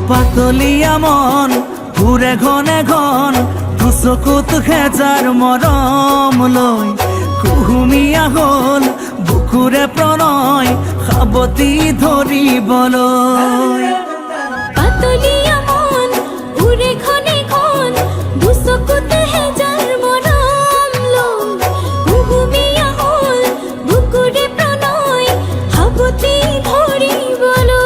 পাতলিয়া মন ঘুরে ঘনে ঘন চকুত খেজার মরম লই কুহুমিয়া হল বুকুরে প্রণয় সাবতি ধরিবলৈ পাতলিয়া মন ঘুরে ঘনে ঘন চকুত খেজার মরম লই কুহুমিয়া হল বুকুরে প্রণয় সাবতি ধরিবলৈ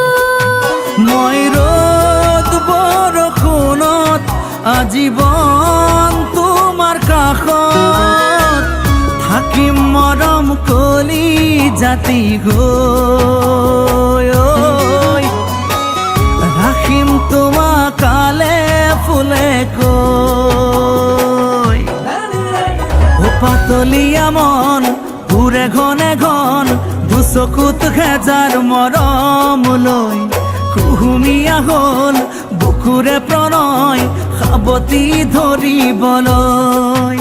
মই রোদ বৰষুণত আজীবন তোমাৰ কাষত থাকিম মৰম কলি জাতি গৈ ৰাখিম তোমাক কালে ফুলে কৈ পাতলিয়া মন ঘূৰে ঘনে ঘন দুচকুত খেজাৰ মৰম লৈ কুহুমীয়া হল বুকুৰে প্ৰণয় সাবতি ধৰিবলৈ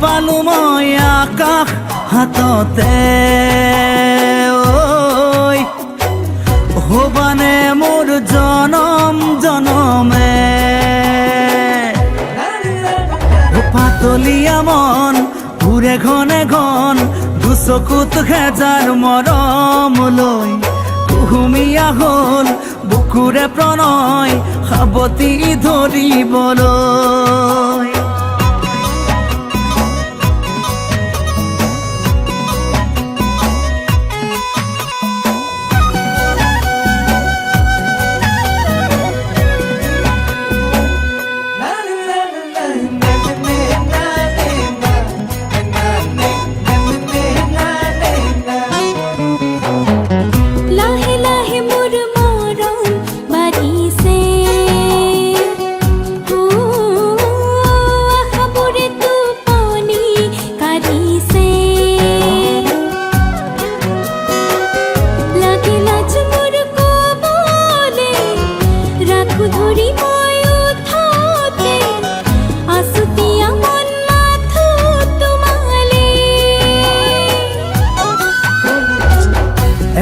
পালো মই আকাশ হাততে হবানে মোৰ জনম জনমে পাতলিয়া মন ঘূৰে ঘনে ঘন দুচকুত খেজাৰ মৰম লৈ কুহুমীয়া হল বুকুৰে প্ৰণয় সাবতি ধৰিবলৈ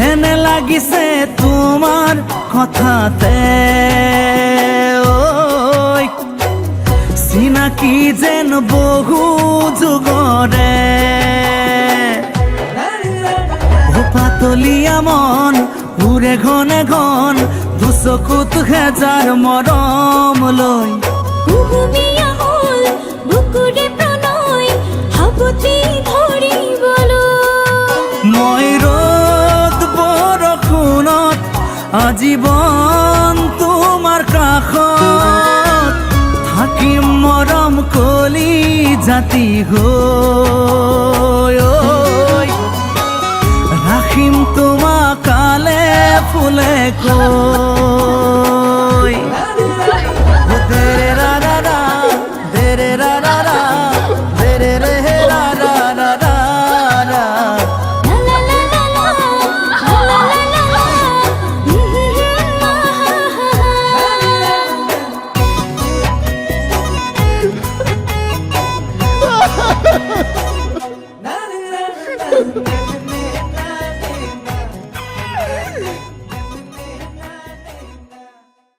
এনে লাগিছে তোমাৰ কথাতে চিনাকি যেন বহু যুগৰে পাতলিয়া মন ঘূৰে ঘনে ঘন দুচকুত খেজাৰ মৰম লৈ কুহুমীয়া হল বুকুৰে প্ৰণয় সাবতি ধৰিবলৈ মই ৰ'দ বৰষুণত আজীবন তোমাৰ কাষত থাকিম মৰম কলি জাতি গৈ ৰাখিম তোমাক কালে ফুলে কৈ